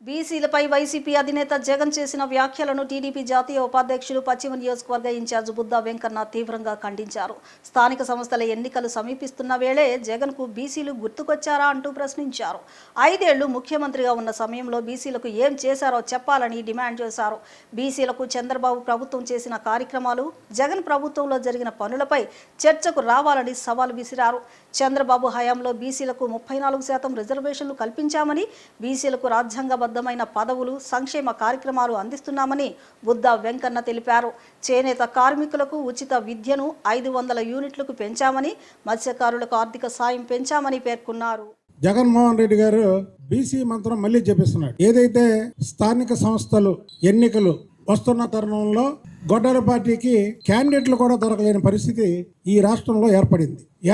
బీసీలపై YCP అధినేత జగన్ చేసిన వ్యాఖ్యలను టీడీపీ జాతీయ ఉపాధ్యక్షులు పశ్చిమ నియోజకవర్గ ఇన్ఛార్జ్ బుద్దా వెంకన్న తీవ్రంగా ఖండించారు. స్థానిక సంస్థల ఎన్నికలు సమీపిస్తున్న వేళే జగన్కు బీసీలు గుర్తుకొచ్చారా అంటూ ప్రశ్నించారు. 5 ఏళ్లు ముఖ్యమంత్రిగా ఉన్న సమయంలో బీసీలకు ఏం చేశారో చెప్పాలని డిమాండ్ చేశారు. బీసీలకు చంద్రబాబు ప్రభుత్వం చేసిన కార్యక్రమాలు, జగన్ ప్రభుత్వంలో జరిగిన పనులపై చర్చకు రావాలని సవాల్ విసిరారు. చంద్రబాబు హయాంలో బీసీలకు 34% రిజర్వేషన్లు కల్పించామని, బీసీలకు రాజ్యాంగబద్ధమైన పదవులు, సంక్షేమ కార్యక్రమాలు అందిస్తున్నామని బుద్దా వెంకన్న తెలిపారు. చేనేత కార్మికులకు ఉచిత విద్యను 500 యూనిట్లకు పెంచామని, మత్స్యకారులకు ఆర్థిక సాయం పెంచామని పేర్కొన్నారు. జగన్మోహన్ రెడ్డి గారు బీసీ మంత్రం మళ్ళీ చెప్పిస్తున్నాడు. ఏదైతే స్థానిక సంస్థలు ఎన్నికలు వస్తున్న తరుణంలో గొడ్డల పార్టీకి క్యాండిడేట్లు కూడా దొరకలేని పరిస్థితి ఈ రాష్ట్రంలో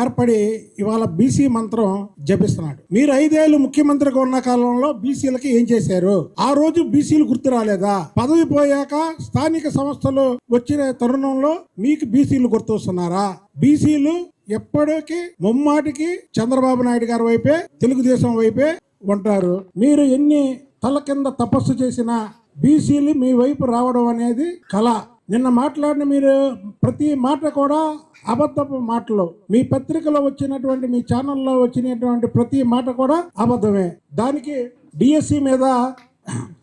ఏర్పడి ఇవాళ బీసీ మంత్రం జపిస్తున్నాడు. మీరు 5 ఏళ్లు ముఖ్యమంత్రిగా ఉన్న కాలంలో బీసీలకి ఏం చేశారు? ఆ రోజు బీసీలు గుర్తు రాలేదా? పదవి పోయాక స్థానిక సంస్థలు వచ్చిన తరుణంలో మీకు బీసీలు గుర్తొస్తున్నారా? బీసీలు ఎప్పటికీ ముమ్మాటికి చంద్రబాబు నాయుడు గారి వైపే, తెలుగుదేశం వైపే ఉంటారు. మీరు ఎన్ని తల కింద తపస్సు చేసినా బీసీలు మీ వైపు రావడం అనేది కళ. నిన్న మాట్లాడిన మీరు ప్రతి మాట కూడా అబద్ధపు మాటలు. మీ పత్రికలో వచ్చినటువంటి, మీ ఛానల్లో వచ్చినటువంటి ప్రతి మాట కూడా అబద్ధమే. దానికి డిఎస్సి మీద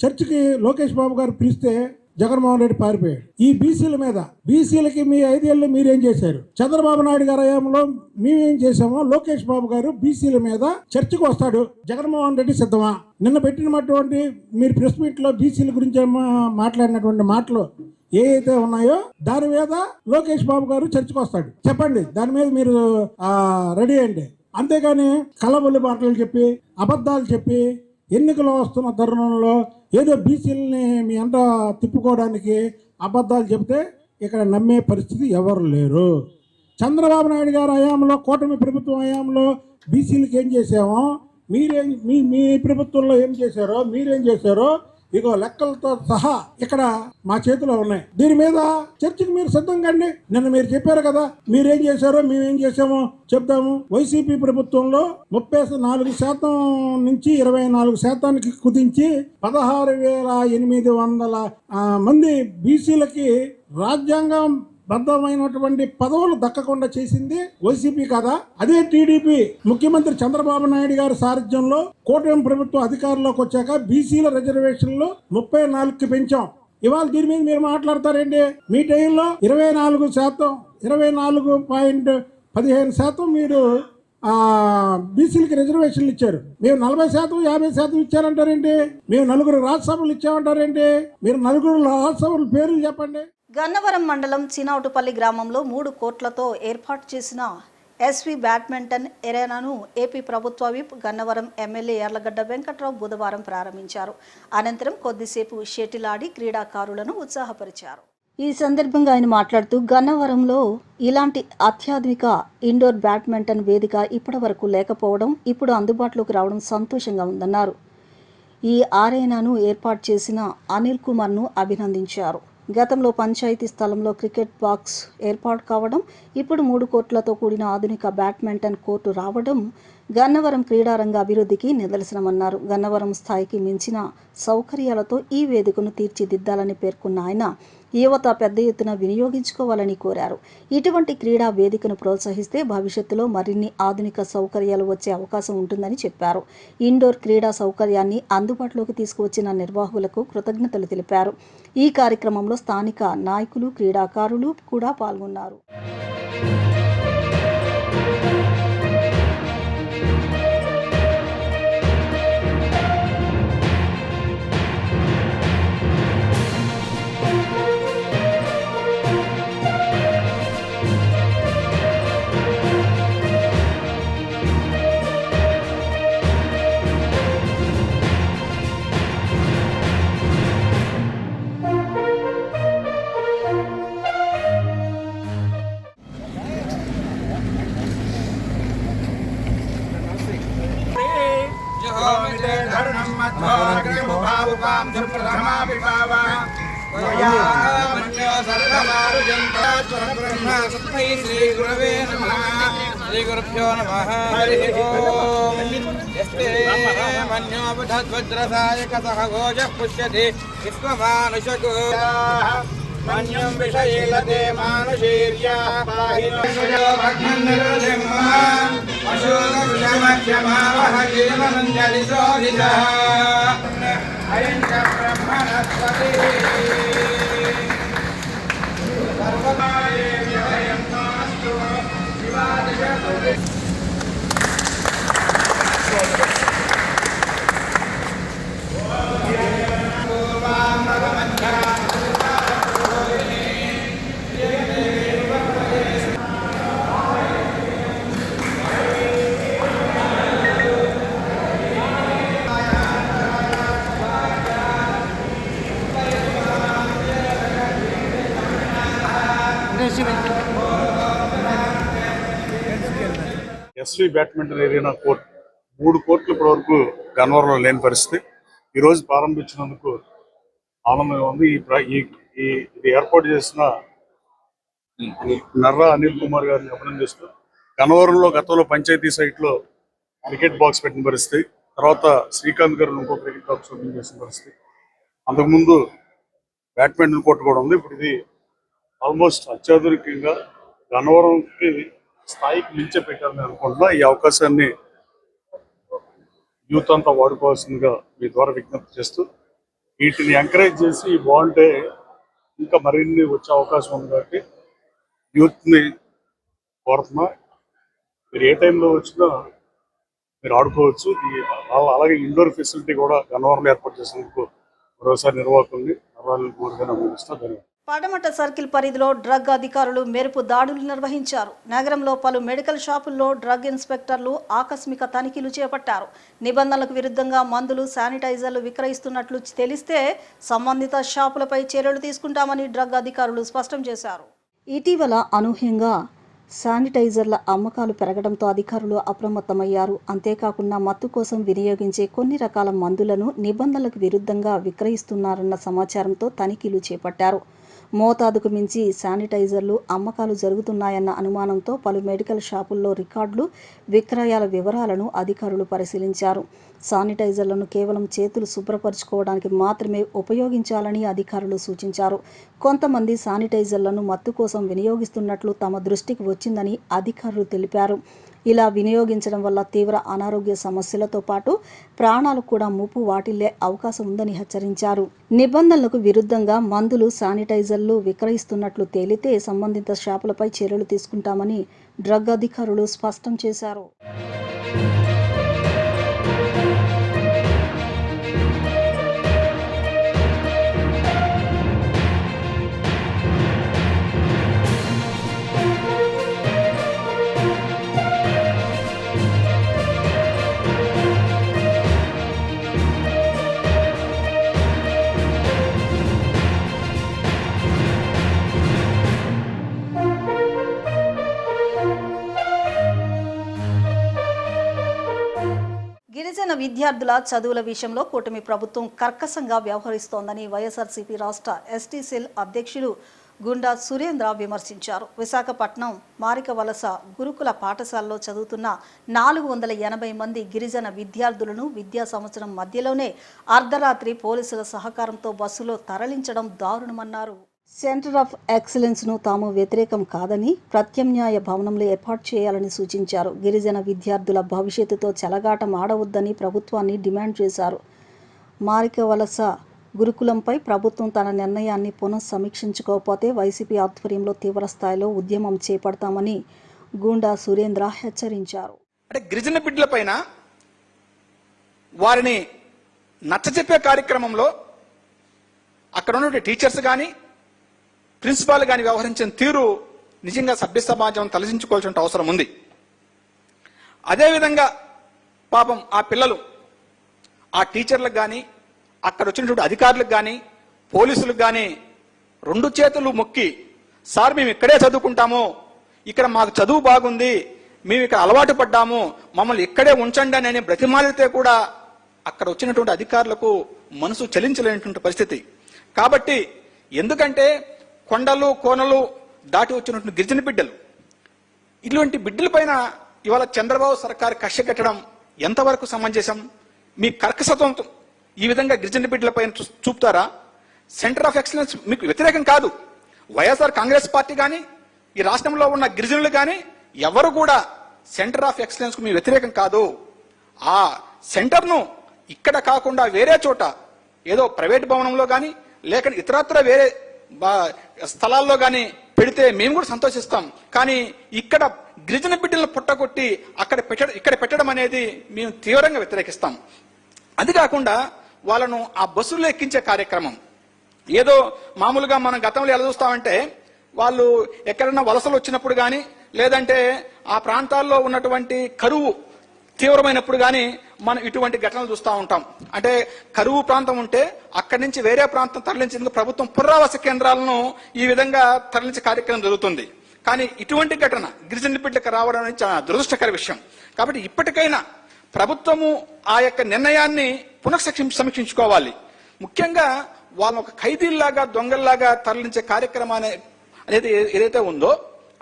చర్చికి లోకేష్ బాబు గారు పిలిస్తే జగన్మోహన్ రెడ్డి పారిపోయాడు. ఈ బీసీల మీద, బీసీలకి మీ 5 ఏళ్ళు మీరేం చేశారు? చంద్రబాబు నాయుడు గారి హయాంలో మేమేం చేశామో లోకేష్ బాబు గారు బీసీల మీద చర్చకు వస్తాడు. జగన్మోహన్ రెడ్డి సిద్ధమా? నిన్న పెట్టినటువంటి మీరు ప్రెస్ మీట్ లో బీసీల గురించి మాట్లాడినటువంటి మాటలు ఏవైతే ఉన్నాయో దాని మీద లోకేష్ బాబు గారు చర్చకు వస్తాడు. చెప్పండి, దాని మీద మీరు రెడీ అండి. అంతేగాని కలబొల్లి మాటలు చెప్పి, అబద్ధాలు చెప్పి, ఎన్నికలు వస్తున్న తరుణంలో ఏదో బీసీలని మీ అంట తిప్పుకోవడానికి అబద్ధాలు చెప్తే ఇక్కడ నమ్మే పరిస్థితి ఎవరు లేరు. చంద్రబాబు నాయుడు గారి హయాంలో, కూటమి ప్రభుత్వం హయాంలో బీసీలకు ఏం చేసామో, మీ ప్రభుత్వంలో ఏం చేశారో, మీరేం చేశారో ఇగో లెక్కలతో సహా ఇక్కడ మా చేతిలో ఉన్నాయి. దీని మీద చర్చకు మీరు సిద్ధంగా అండి. నిన్న మీరు చెప్పారు కదా, మీరేం చేశారో మేమేం చేసామో చెప్తాము. వైసీపీ ప్రభుత్వంలో 34% నుంచి 24% కుదించి 16,800 మంది బీసీలకి రాజ్యాంగం బద్ధమైనటువంటి పదవులు దక్కకుండా చేసింది వైసీపీ కదా. అదే టీడీపీ ముఖ్యమంత్రి చంద్రబాబు నాయుడు గారి సారథ్యంలో కూటమి ప్రభుత్వం అధికారంలోకి వచ్చాక బీసీల రిజర్వేషన్లు 34కి పెంచాం. ఇవాళ దీని మీద మీరు మాట్లాడతారేంటి? మీ టైంలో 24%, 24.15% మీరు బీసీలకి రిజర్వేషన్లు ఇచ్చారు. మేము 40%, 50% ఇచ్చారంటారేంటి? మేము 4 రాజ్యసభలు ఇచ్చామంటారేంటి? మీరు 4 రాజ్యసభల పేర్లు చెప్పండి. గన్నవరం మండలం చినౌటుపల్లి గ్రామంలో 3 కోట్లతో ఏర్పాటు చేసిన ఎస్వి బ్యాడ్మింటన్ ఎరేనాను ఏపీ ప్రభుత్వ విప్ గన్నవరం ఎమ్మెల్యే యార్లగడ్డ వెంకట్రావు బుధవారం ప్రారంభించారు. అనంతరం కొద్దిసేపు షటిల్ ఆడి క్రీడాకారులను ఉత్సాహపరిచారు. ఈ సందర్భంగా ఆయన మాట్లాడుతూ, గన్నవరంలో ఇలాంటి అత్యాధునిక ఇండోర్ బ్యాడ్మింటన్ వేదిక ఇప్పటి వరకు లేకపోవడం ఇప్పుడు అందుబాటులోకి రావడం సంతోషంగా ఉందన్నారు. ఈ అరేనాను ఏర్పాటు చేసిన అనిల్ కుమార్ను అభినందించారు. గతంలో పంచాయతీ స్థలంలో క్రికెట్ బాక్స్ ఏర్పాటు కావడం, ఇప్పుడు 3 కోట్లతో కూడిన ఆధునిక బ్యాడ్మింటన్ కోర్టు రావడం గన్నవరం క్రీడారంగ అభివృద్ధికి నిదర్శనమన్నారు. గన్నవరం స్థాయికి మించిన సౌకర్యాలతో ఈ వేదికను తీర్చిదిద్దాలని పేర్కొన్న ఆయన యువత పెద్ద ఎత్తున వినియోగించుకోవాలని కోరారు. ఇటువంటి క్రీడా వేదికను ప్రోత్సహిస్తే భవిష్యత్తులో మరిన్ని ఆధునిక సౌకర్యాలు వచ్చే అవకాశం ఉంటుందని చెప్పారు. ఇండోర్ క్రీడా సౌకర్యాన్ని అందుబాటులోకి తీసుకువచ్చిన నిర్వాహకులకు కృతజ్ఞతలు తెలిపారు. ఈ కార్యక్రమంలో స్థానిక నాయకులు, క్రీడాకారులు కూడా పాల్గొన్నారు. శ్రీగురుభ్యో నమః. హరి ఓం. యస్తే మన్యోపధద్వజ్రసాయక సహ ఘోషః పుష్యతి విశ్వమానుషకు మన్యం విషయీలతే మానుషీర్యాః పాహి అశోకక్షమక్షమావహ జీవనంజలిశోధితః అయం చ బ్రహ్మణస్పతి సర్వకార్యేభ్యయం నమస్తు శివాదిశ. ఎస్వి బ్యాడ్మింటన్ ఏరియా కోర్ట్ 3 కోర్టులు ఇప్పటివరకు గన్నవరంలో లేని పరిస్థితి ఈరోజు ప్రారంభించినందుకు ఆనందంగా ఉంది. ఇది ఏర్పాటు చేసిన నర్రా అనిల్ కుమార్ గారిని అభినందిస్తూ, గన్నవరంలో గతంలో పంచాయతీ సైట్లో క్రికెట్ బాక్స్ పెట్టిన పరిస్థితి, తర్వాత శ్రీకాంత్ గారు ఇంకో క్రికెట్ బాక్స్ ఓపెన్ చేసిన పరిస్థితి, అంతకుముందు బ్యాడ్మింటన్ కోర్టు కూడా ఉంది. ఇప్పుడు ఇది ఆల్మోస్ట్ అత్యాధునికంగా గన్నవరంకి స్థాయికి మించే పెట్టాలని అనుకుంటున్నా. ఈ అవకాశాన్ని యూత్ అంతా వాడుకోవాల్సిందిగా మీ ద్వారా విజ్ఞప్తి చేస్తూ, వీటిని ఎంకరేజ్ చేసి బాగుంటే ఇంకా మరిన్ని వచ్చే అవకాశం ఉంది కాబట్టి యూత్ని కోరుతున్నా. మీరు ఏ టైంలో వచ్చినా మీరు ఆడుకోవచ్చు. అలాగే ఇండోర్ ఫెసిలిటీ కూడా గన్నవరంలో ఏర్పాటు చేసినందుకు మరోసారి నిర్వాహకుల్ని అభినందిస్తా. ధన్యవాదాలు. పడమట సర్కిల్ పరిధిలో డ్రగ్ అధికారులు మెరుపు దాడులు నిర్వహించారు. నగరంలో పలు మెడికల్ షాపుల్లో డ్రగ్ ఇన్స్పెక్టర్లు ఆకస్మిక తనిఖీలు చేపట్టారు. నిబంధనలకు విరుద్ధంగా మందులు, శానిటైజర్లు విక్రయిస్తున్నట్లు తెలిస్తే సంబంధిత షాపులపై చర్యలు తీసుకుంటామని డ్రగ్ అధికారులు స్పష్టం చేశారు. ఇటీవల అనూహ్యంగా శానిటైజర్ల అమ్మకాలు పెరగడంతో అధికారులు అప్రమత్తమయ్యారు. అంతేకాకుండా మత్తు కోసం వినియోగించే కొన్ని రకాల మందులను నిబంధనలకు విరుద్ధంగా విక్రయిస్తున్నారన్న సమాచారంతో తనిఖీలు చేపట్టారు. మోతాదుకు మించి శానిటైజర్లు అమ్మకాలు జరుగుతున్నాయన్న అనుమానంతో పలు మెడికల్ షాపుల్లో రికార్డులు, విక్రయాల వివరాలను అధికారులు పరిశీలించారు. శానిటైజర్లను కేవలం చేతులు శుభ్రపరచుకోవడానికి మాత్రమే ఉపయోగించాలని అధికారులు సూచించారు. కొంతమంది శానిటైజర్లను మత్తు కోసం వినియోగిస్తున్నట్లు తమ దృష్టికి వచ్చిందని అధికారులు తెలిపారు. ఇలా వినియోగించడం వల్ల తీవ్ర అనారోగ్య సమస్యలతో పాటు ప్రాణాలు కూడా ముప్పు వాటిల్లే అవకాశం ఉందని హెచ్చరించారు. నిబంధనలకు విరుద్ధంగా మందులు, శానిటైజర్లు విక్రయిస్తున్నట్లు తేలితే సంబంధిత షాపులపై చర్యలు తీసుకుంటామని డ్రగ్ అధికారులు స్పష్టం చేశారు. గిరిజన విద్యార్థుల చదువుల విషయంలో కూటమి ప్రభుత్వం కర్కశంగా వ్యవహరిస్తోందని వైఎస్ఆర్సీపీ రాష్ట్ర ఎస్టీ సెల్ అధ్యక్షులు గుండా సురేంద్ర విమర్శించారు. విశాఖపట్నం మారికవలస గురుకుల పాఠశాలలో చదువుతున్న 480 మంది గిరిజన విద్యార్థులను విద్యా సంవత్సరం మధ్యలోనే అర్ధరాత్రి పోలీసుల సహకారంతో బస్సులో తరలించడం దారుణమన్నారు. సెంటర్ ఆఫ్ ఎక్సలెన్స్ను తాము వ్యతిరేకం కాదని ప్రత్యామ్నాయ భవనంలో ఏర్పాటు చేయాలని సూచించారు. గిరిజన విద్యార్థుల భవిష్యత్తుతో చెలగాటం ఆడవద్దని ప్రభుత్వాన్ని డిమాండ్ చేశారు. మారికవలస గురుకులంపై ప్రభుత్వం తన నిర్ణయాన్ని పునఃసమీక్షించుకోకపోతే వైసీపీ ఆధ్వర్యంలో తీవ్రస్థాయిలో ఉద్యమం చేపడతామని గుండా సురేంద్ర హెచ్చరించారు. అంటే గిరిజన బిడ్డల పైన వారిని నచ్చజెప్పే కార్యక్రమంలో అక్కడ ఉన్న టీచర్స్ కానీ ప్రిన్సిపాల్ కానీ వ్యవహరించిన తీరు నిజంగా సభ్య సమాజం తలదించుకోవాల్సిన అవసరం ఉంది. అదేవిధంగా పాపం ఆ పిల్లలు ఆ టీచర్లకు కానీ అక్కడ వచ్చినటువంటి అధికారులకు కానీ పోలీసులకు కానీ 2 చేతులు మొక్కి, సార్ మేము ఇక్కడే చదువుకుంటాము, ఇక్కడ మాకు చదువు బాగుంది, మేము ఇక్కడ అలవాటు పడ్డాము, మమ్మల్ని ఇక్కడే ఉంచండి అని బ్రతిమాలితే కూడా అక్కడ వచ్చినటువంటి అధికారులకు మనసు చలించలేనటువంటి పరిస్థితి. కాబట్టి ఎందుకంటే కొండలు కోనలు దాటి వచ్చినటువంటి గిరిజన బిడ్డలు, ఇటువంటి బిడ్డల పైన ఇవాళ చంద్రబాబు సర్కారు కక్ష కట్టడం ఎంతవరకు సమంజసం? మీ కర్కసత్వం ఈ విధంగా గిరిజన బిడ్డల పైన చూపుతారా? సెంటర్ ఆఫ్ ఎక్సలెన్స్ మీకు వ్యతిరేకం కాదు. వైఎస్ఆర్ కాంగ్రెస్ పార్టీ కానీ ఈ రాష్ట్రంలో ఉన్న గిరిజనులు కానీ ఎవరు కూడా సెంటర్ ఆఫ్ ఎక్సలెన్స్ కు మీ వ్యతిరేకం కాదు. ఆ సెంటర్ను ఇక్కడ కాకుండా వేరే చోట ఏదో ప్రైవేట్ భవనంలో కానీ లేక ఇతరత్ర వేరే స్థలాల్లో కానీ పెడితే మేము కూడా సంతోషిస్తాం. కానీ ఇక్కడ గిరిజన బిడ్డలను పుట్టగొట్టి ఇక్కడ పెట్టడం అనేది మేము తీవ్రంగా వ్యతిరేకిస్తాం. అది కాకుండా వాళ్ళను ఆ బస్సుల్లో ఎక్కించే కార్యక్రమం ఏదో మామూలుగా మనం గతంలో ఎలా చూస్తామంటే, వాళ్ళు ఎక్కడన్నా వలసలు వచ్చినప్పుడు కానీ లేదంటే ఆ ప్రాంతాల్లో ఉన్నటువంటి కరువు తీవ్రమైనప్పుడు కానీ మనం ఇటువంటి ఘటనలు చూస్తూ ఉంటాం. అంటే కరువు ప్రాంతం ఉంటే అక్కడి నుంచి వేరే ప్రాంతం తరలించేందుకు ప్రభుత్వం పునరావాస కేంద్రాలను ఈ విధంగా తరలించే కార్యక్రమం జరుగుతుంది. కానీ ఇటువంటి ఘటన గిరిజన బిడ్డలకు రావడం అనేది చాలా దురదృష్టకర విషయం. కాబట్టి ఇప్పటికైనా ప్రభుత్వము ఆ యొక్క నిర్ణయాన్ని సమీక్షించుకోవాలి. ముఖ్యంగా వాళ్ళ ఒక ఖైదీల్లాగా దొంగల్లాగా తరలించే కార్యక్రమాన్ని అనేది ఏదైతే ఉందో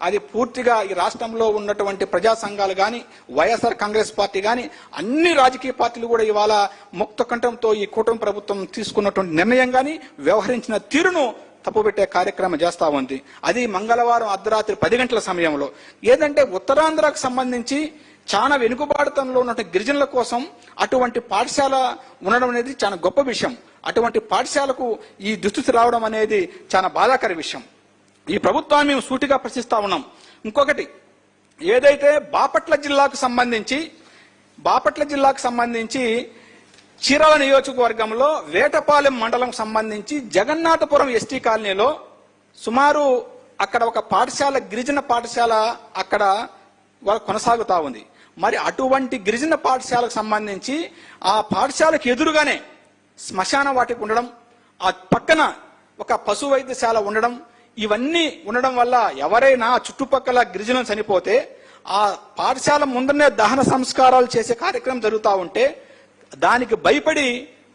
అది పూర్తిగా ఈ రాష్ట్రంలో ఉన్నటువంటి ప్రజా సంఘాలు కానీ వైఎస్ఆర్ కాంగ్రెస్ పార్టీ కానీ అన్ని రాజకీయ పార్టీలు కూడా ఇవాళ ముక్త కంఠంతో ఈ కూటమి ప్రభుత్వం తీసుకున్నటువంటి నిర్ణయం కానీ వ్యవహరించిన తీరును తప్పుపెట్టే కార్యక్రమం చేస్తా ఉంది. అది మంగళవారం అర్ధరాత్రి 10 గంటల సమయంలో. ఏదంటే ఉత్తరాంధ్రకు సంబంధించి చాలా వెనుకబాటుతనంలో ఉన్నటువంటి గిరిజనుల కోసం అటువంటి పాఠశాల ఉండడం అనేది చాలా గొప్ప విషయం. అటువంటి పాఠశాలకు ఈ దుస్థితి రావడం అనేది చాలా బాధాకర విషయం. ఈ ప్రభుత్వాన్ని మేము సూటిగా ప్రశ్నిస్తా ఉన్నాం. ఇంకొకటి, ఏదైతే బాపట్ల జిల్లాకు సంబంధించి చీరాల నియోజకవర్గంలో వేటపాలెం మండలం సంబంధించి జగన్నాథపురం ఎస్టీ కాలనీలో సుమారు అక్కడ ఒక పాఠశాల, గిరిజన పాఠశాల అక్కడ కొనసాగుతా ఉంది. మరి అటువంటి గిరిజన పాఠశాలకు సంబంధించి ఆ పాఠశాలకు ఎదురుగానే శ్మశాన వాటిక ఉండడం, ఆ పక్కన ఒక పశు వైద్యశాల ఉండడం, ఇవన్నీ ఉండడం వల్ల ఎవరైనా చుట్టుపక్కల గిరిజనులు చనిపోతే ఆ పాఠశాల ముందరనే దహన సంస్కారాలు చేసే కార్యక్రమం జరుగుతూ ఉంటే దానికి భయపడి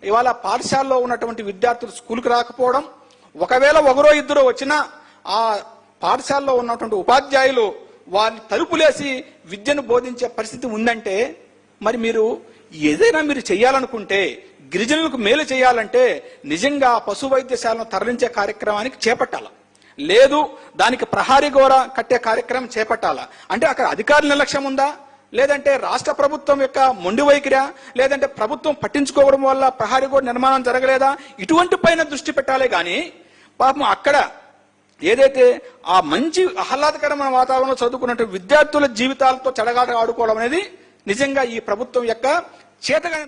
ఇవాళ పాఠశాలలో ఉన్నటువంటి విద్యార్థులు స్కూల్కి రాకపోవడం, ఒకవేళ ఒకరో ఇద్దరు వచ్చినా ఆ పాఠశాలలో ఉన్నటువంటి ఉపాధ్యాయులు వారిని తలుపులేసి విద్యను బోధించే పరిస్థితి ఉందంటే, మరి మీరు ఏదైనా మీరు చేయాలనుకుంటే గిరిజనులకు మేలు చేయాలంటే నిజంగా పశు వైద్యశాలను తరలించే కార్యక్రమానికి చేపట్టాల, లేదు దానికి ప్రహారీ గోడ కట్టే కార్యక్రమం చేపట్టాలా. అంటే అక్కడ అధికారుల నిర్లక్ష్యం ఉందా, లేదంటే రాష్ట్ర ప్రభుత్వం యొక్క మొండి వైఖరా, లేదంటే ప్రభుత్వం పట్టించుకోవడం వల్ల ప్రహారీ గోడ నిర్మాణం జరగలేదా, ఇటువంటి పైన దృష్టి పెట్టాలే గాని పాపం అక్కడ ఏదైతే ఆ మంచి ఆహ్లాదకరమైన వాతావరణంలో చదువుకున్నట్టు విద్యార్థుల జీవితాలతో చెడగాట ఆడుకోవడం అనేది నిజంగా ఈ ప్రభుత్వం యొక్క చేతగా.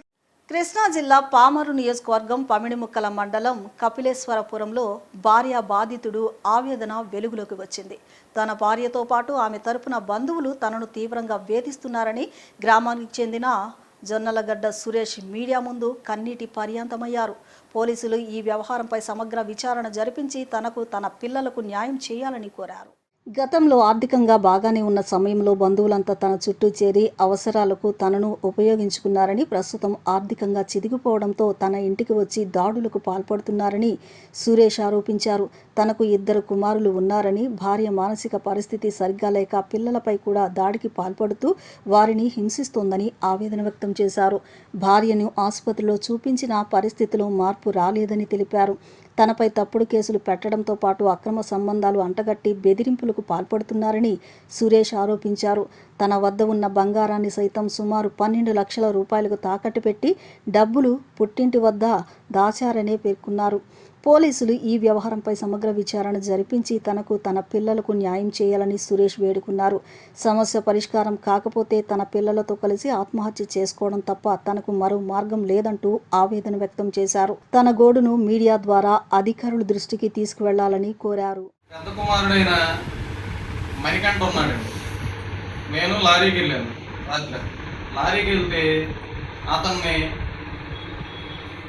కృష్ణా జిల్లా పామరు నియోజకవర్గం పమిడిముక్కల మండలం కపిలేశ్వరపురంలో భార్య బాధితుడు ఆవేదన వెలుగులోకి వచ్చింది. తన భార్యతో పాటు ఆమె తరపున బంధువులు తనను తీవ్రంగా వేధిస్తున్నారని గ్రామానికి చెందిన జొన్నలగడ్డ సురేష్ మీడియా ముందు కన్నీటి పర్యంతమయ్యారు. పోలీసులు ఈ వ్యవహారంపై సమగ్ర విచారణ జరిపించి తనకు, తన పిల్లలకు న్యాయం చేయాలని కోరారు. గతంలో ఆర్థికంగా బాగానే ఉన్న సమయంలో బంధువులంతా తన చుట్టూ చేరి అవసరాలకు తనను ఉపయోగించుకున్నారని, ప్రస్తుతం ఆర్థికంగా చిదిగిపోవడంతో తన ఇంటికి వచ్చి దాడులకు పాల్పడుతున్నారని సురేష్ ఆరోపించారు. తనకు 2 కుమారులు ఉన్నారని, భార్య మానసిక పరిస్థితి సరిగ్గా లేక పిల్లలపై కూడా దాడికి పాల్పడుతూ వారిని హింసిస్తోందని ఆవేదన వ్యక్తం చేశారు. భార్యను ఆసుపత్రిలో చూపించిన పరిస్థితిలో మార్పు రాలేదని తెలిపారు. తనపై తప్పుడు కేసులు పెట్టడంతో పాటు అక్రమ సంబంధాలు అంటగట్టి బెదిరింపులకు పాల్పడుతున్నారని సురేష్ ఆరోపించారు. తన వద్ద ఉన్న బంగారాన్ని సైతం సుమారు 12 లక్షల రూపాయలకు తాకట్టు పెట్టి డబ్బులు పుట్టింటి వద్ద దాచారనే పేర్కొన్నారు. పోలీసులు ఈ వ్యవహారంపై సమగ్ర విచారణ జరిపించి తనకు, తన పిల్లలకు న్యాయం చేయాలని సురేష్ వేడుకున్నారు. సమస్య పరిష్కారం కాకపోతే తన పిల్లలతో కలిసి ఆత్మహత్య చేసుకోవడం తప్ప తనకు మరో మార్గం లేదంటూ ఆవేదన వ్యక్తం చేశారు. తన గోడును మీడియా ద్వారా అధికారుల దృష్టికి తీసుకువెళ్లాలని కోరారు. పెద్ద కుమారుడైన మణికంఠ ఉన్నాడండి. నేను లారీకి వెళ్ళాను. రాత్రి లారీకి వెళ్తే అతన్ని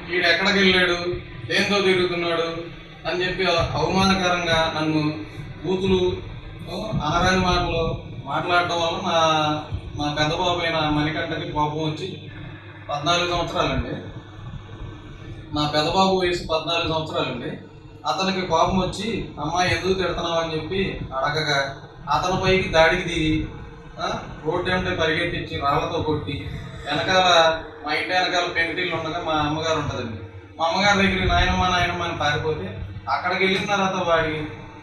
వీడెక్కడికి వెళ్ళాడు, దేంతో తిరుగుతున్నాడు అని చెప్పి అవమానకరంగా నన్ను బూతులు, అనరాని మాటలు మాట్లాడటం వల్ల మా పెద్ద బాబు అయిన మణికంఠకి కోపం వచ్చి 14 సంవత్సరాలండి. నా పెద్ద బాబు వయసు 14 సంవత్సరాలండి. అతనికి కోపం వచ్చి అమ్మాయి ఎందుకు తిడుతున్నావు అని చెప్పి అడగగా అతని పైకి దాడికి దిగి రోడ్డు అంటే పరిగెట్టించి రాళ్లతో కొట్టి వెనకాల మా ఇంటి వెనకాల పెంకుటిల్లు ఉండగా మా అమ్మగారు ఉంటుందండి. మా అమ్మగారి దగ్గర నాయనమ్మ అని పారిపోతే అక్కడికి వెళ్ళిన తర్వాత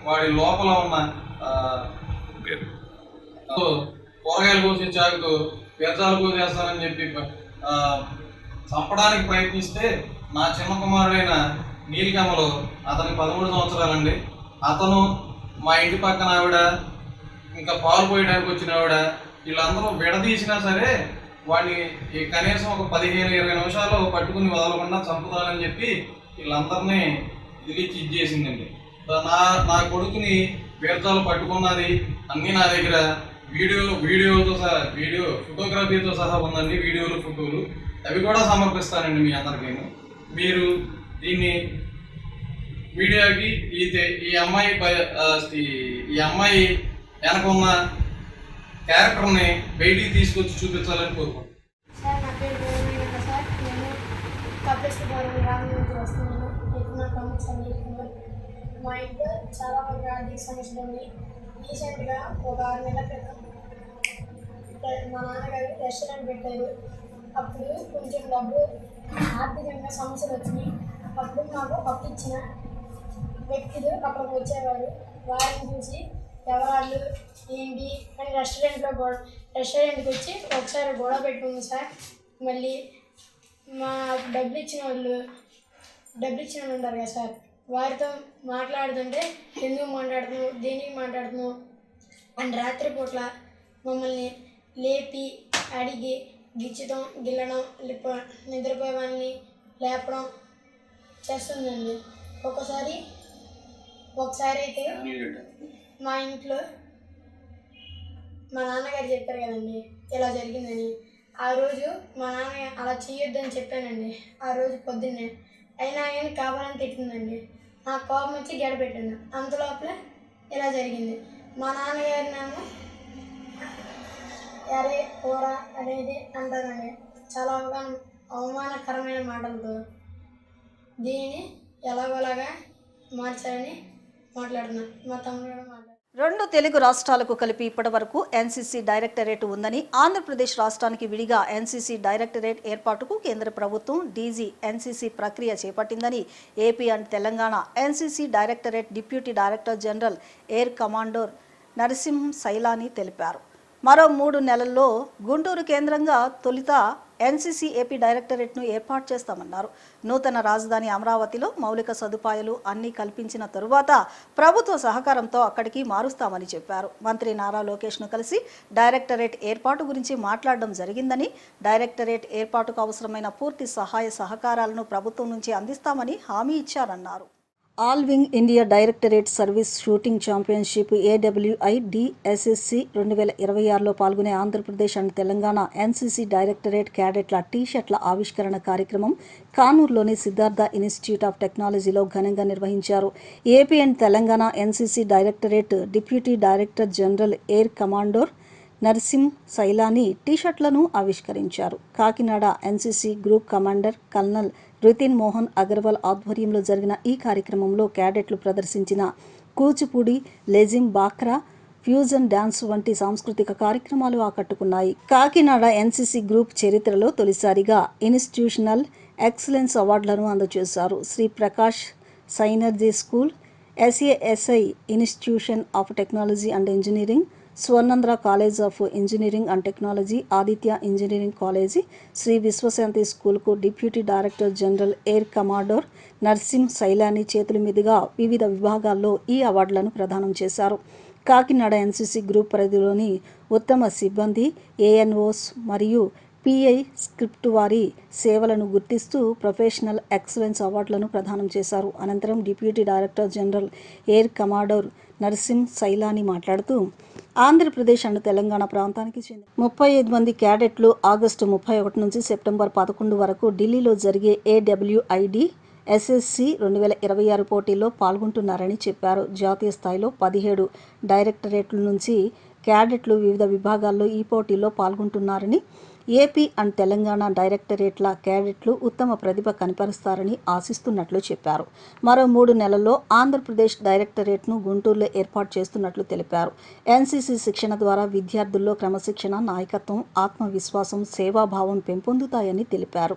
వాడి లోపల ఉన్న కూరగాయలు కోసి చాకుతో వ్యర్థాలు కోసేస్తానని చెప్పి చంపడానికి ప్రయత్నిస్తే నా చిన్న కుమారుడైన నీలికమ్మలో అతనికి 13 సంవత్సరాలండి. అతను మా ఇంటి పక్కన ఆవిడ ఇంకా పాలు పోయడానికి వచ్చిన ఆవిడ వీళ్ళందరూ విడదీసినా సరే వాడిని కనీసం ఒక 15-20 నిమిషాలు పట్టుకుని వదలకుండా చంపుతానని చెప్పి వీళ్ళందరినీ ఇదిలిచ్చి ఇచ్చేసిందండి. నా కొడుకుని వ్యర్థాలు పట్టుకున్నది అన్నీ నా దగ్గర ఫోటోగ్రఫీతో సహా ఉందండి. వీడియోలు ఫోటోలు అవి కూడా సమర్పిస్తానండి మీ అందరికీ. మీరు దీన్ని మీడియాకి ఈ అమ్మాయి వెనక ఉన్న క్యారెక్టర్ని బయటికి తీసుకొచ్చి చూపించాలని కోరుకుంటున్నాను. సార్ నా పేరు గోవింద సార్. నేను కపిలేశ్వరం గ్రామం నుంచి వస్తున్నాను. ఇప్పుడు నా కామెంట్స్ అన్ని మా ఇంట్లో చాలా మంది ఆర్థిక సమస్యలు ఉన్నాయి. రీసెంట్గా ఒక 6 నెలల క్రితం మా నాన్నగారు రెస్టారెంట్ పెట్టారు. అప్పుడు కొంచెం డబ్బు ఆర్థికంగా సమస్యలు వచ్చినాయి. అప్పుడు మాకు అప్పు ఇచ్చిన వ్యక్తులు అక్కడికి వచ్చేవారు. వారిని చూసి ఎవరాళ్ళు ఏంటి అని రెస్టారెంట్కి వచ్చి ఒకసారి గొడవ పెట్టుకుంది సార్. మళ్ళీ మా డబ్బులు ఇచ్చిన వాళ్ళు ఉంటారు కదా సార్, వారితో మాట్లాడుతుంటే ఎందుకు మాట్లాడుతున్నావు, దేనికి మాట్లాడుతున్నావు అని రాత్రిపూట్ల మమ్మల్ని లేపి అడిగి గిచ్చడం గిల్లడం నిద్రపోయే వాళ్ళని లేపడం చేస్తుందండి. ఒకసారి అయితే మా ఇంట్లో మా నాన్నగారు చెప్పారు కదండి ఇలా జరిగిందని. ఆ రోజు మా నాన్న అలా చేయొద్దని చెప్పానండి. ఆ రోజు పొద్దున్నే అయినా కానీ కావాలని తిట్టిందండి. నాకు కోపం వచ్చి గడపెట్టింది. అంతలోపల ఇలా జరిగింది. మా నాన్నగారినేమో అరే కూర అనేది అంటారండి. చాలా అవమానకరమైన మాటలతో దీనిని ఎలాగోలాగా మార్చాలని మాట్లాడుతున్నాను. మా తమ్ముడు మాట్లాడుతున్నాను. 2 తెలుగు రాష్ట్రాలకు కలిపి ఇప్పటివరకు ఎన్సీసీ డైరెక్టరేట్ ఉందని, ఆంధ్రప్రదేశ్ రాష్ట్రానికి విడిగా ఎన్సీసీ డైరెక్టరేట్ ఏర్పాటుకు కేంద్ర ప్రభుత్వం డీజీ ఎన్సీసీ ప్రక్రియ చేపట్టిందని AP and Telangana NCC directorate deputy director general air commander Narasimham Sailani తెలిపారు. మరో 3 నెలల్లో గుంటూరు కేంద్రంగా తొలుత ఎన్సీసీ ఏపీ డైరెక్టరేట్ను ఏర్పాటు చేస్తామన్నారు. నూతన రాజధాని అమరావతిలో మౌలిక సదుపాయాలు అన్నీ కల్పించిన తరువాత ప్రభుత్వ సహకారంతో అక్కడికి మారుస్తామని చెప్పారు. మంత్రి నారా లోకేష్ను కలిసి డైరెక్టరేట్ ఏర్పాటు గురించి మాట్లాడడం జరిగిందని, డైరెక్టరేట్ ఏర్పాటుకు అవసరమైన పూర్తి సహాయ సహకారాలను ప్రభుత్వం నుంచి అందిస్తామని హామీ ఇచ్చారన్నారు. All wing India directorate service shooting championship AWIDSSC 2026లో పాల్గొనే Andhra Pradesh and Telangana NCC directorate క్యాడెట్ల టీ-షర్ట్ల ఆవిష్కరణ కార్యక్రమం కానూరులోని సిద్ధార్థ ఇన్స్టిట్యూట్ ఆఫ్ టెక్నాలజీలో ఘనంగా నిర్వహించారు. AP and Telangana NCC directorate deputy director general air commander Narasimh Sailani టీ-షర్ట్లను ఆవిష్కరించారు. Kakinada NCC group commander colonel Ritin Mohan Agarwal ఆధ్వర్యంలో జరిగిన ఈ కార్యక్రమంలో క్యాడెట్లు ప్రదర్శించిన కూచిపూడి, లెజిం, బాక్రా, ఫ్యూజన్ డాన్స్ వంటి సాంస్కృతిక కార్యక్రమాలు ఆకట్టుకున్నాయి. కాకినాడ ఎన్సీసీ గ్రూప్ చరిత్రలో తొలిసారిగా ఇన్స్టిట్యూషనల్ ఎక్సలెన్స్ అవార్డులను అందజేశారు. Shri Prakash synergy school, SASI institution of technology and engineering, Swarnandhra college of engineering and technology, Aditya engineering కాలేజీ, శ్రీ విశ్వశాంతి స్కూల్కు deputy director general air commander Narsimh Sailani చేతుల మీదుగా వివిధ విభాగాల్లో ఈ అవార్డులను ప్రదానం చేశారు. కాకినాడ ఎన్సీసీ గ్రూప్ పరిధిలోని ఉత్తమ సిబ్బంది, ANOs మరియు PI స్క్రిప్ట్ వారి సేవలను గుర్తిస్తూ ప్రొఫెషనల్ ఎక్సలెన్స్ అవార్డులను ప్రదానం చేశారు. అనంతరం deputy director general air commander Narasimh Sailani మాట్లాడుతూ ఆంధ్రప్రదేశ్ అండ్ తెలంగాణ ప్రాంతానికి చెందిన 35 మంది క్యాడెట్లు ఆగస్టు 31 నుంచి సెప్టెంబర్ 11 వరకు ఢిల్లీలో జరిగే AWIDSSC 2026 పోటీల్లో పాల్గొంటున్నారని చెప్పారు. జాతీయ స్థాయిలో 17 డైరెక్టరేట్ల నుంచి క్యాడెట్లు వివిధ విభాగాల్లో ఈ పోటీల్లో పాల్గొంటున్నారని, ఏపీ అండ్ తెలంగాణ డైరెక్టరేట్ల క్యాడెట్లు ఉత్తమ ప్రతిభ కనపరుస్తారని ఆశిస్తున్నట్లు చెప్పారు. మరో 3 నెలల్లో ఆంధ్రప్రదేశ్ డైరెక్టరేట్ను గుంటూరులో ఏర్పాటు చేస్తున్నట్లు తెలిపారు. ఎన్సీసీ శిక్షణ ద్వారా విద్యార్థుల్లో క్రమశిక్షణ, నాయకత్వం, ఆత్మవిశ్వాసం, సేవాభావం పెంపొందుతాయని తెలిపారు.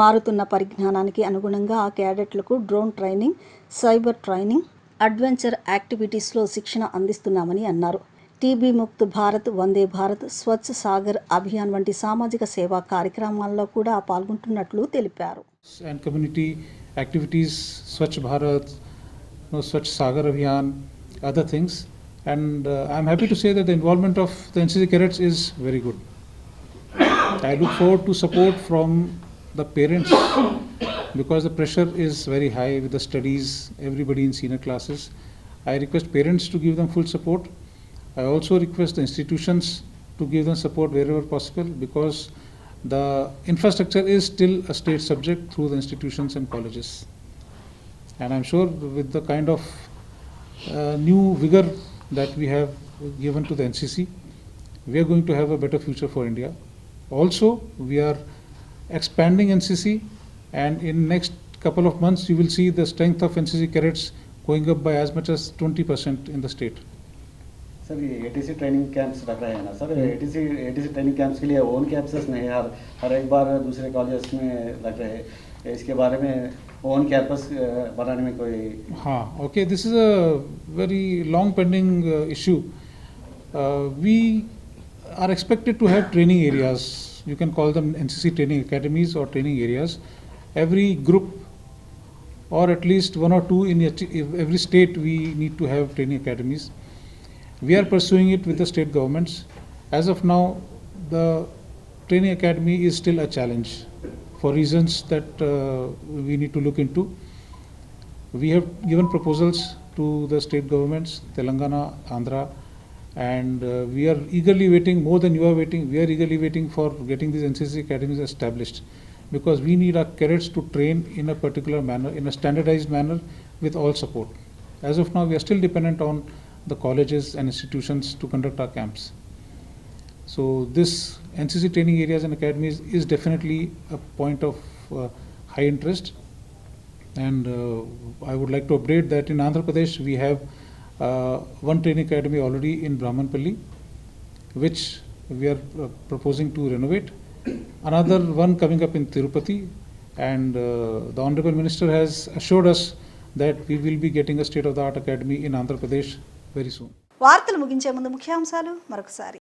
మారుతున్న పరిజ్ఞానానికి అనుగుణంగా ఆ క్యాడెట్లకు drone training, cyber training, adventure యాక్టివిటీస్లో శిక్షణ అందిస్తున్నామని అన్నారు. టీబీ ముక్త్ భారత్, వందే భారత్, స్వచ్ఛ సాగర్ అభియాన్ వంటి సామాజిక సేవా కార్యక్రమాల్లో కూడా పాల్గొంటున్నట్లు తెలిపారు. And community activities, Swachh Bharat, Swachh Sagar Abhiyan, other things. And I'm happy to say that the involvement of the NCC cadets is very good. I look forward to support from the parents because the pressure is very high with the studies, everybody in senior classes. I request parents to give them full support. I also request the institutions to give them support wherever possible because the infrastructure is still a state subject through the institutions and colleges. And I'm sure with the kind of new vigor that we have given to the NCC, we are going to have a better future for India. Also, we are expanding NCC, and in next couple of months you will see the strength of NCC cadets going up by as much as 20% in the state. Sir ये ATC training camps रख रहे हैं ना sir, ATC training camps के लिए own campuses नहीं, हर एक बार दूसरे कॉलेज में रख रहे हैं, इसके बारे में ओन कैंपस बनाने में कोई? हाँ, okay, this is a very long pending issue. We are expected to have training areas, you can call them NCC training academies or training areas. Every group or at least 1 or 2 in every state we need to have training academies. We are pursuing it with the state governments. As of now, the training academy is still a challenge for reasons that we need to look into. We have given proposals to the state governments, Telangana, Andhra, and we are eagerly waiting, more than you are waiting, we are eagerly waiting for getting these NCC academies established because we need our cadets to train in a particular manner, in a standardized manner with all support. As of now, we are still dependent on the colleges and institutions to conduct our camps. So this NCC training areas and academies is definitely a point of high interest, and I would like to update that in Andhra Pradesh we have one training academy already in Brahmanpalli which we are proposing to renovate, another one coming up in Tirupati, and the Honorable Minister has assured us that we will be getting a state of the art academy in Andhra Pradesh very soon. వార్తలు ముగించే ముందు ముఖ్యాంశాలు మరొకసారి.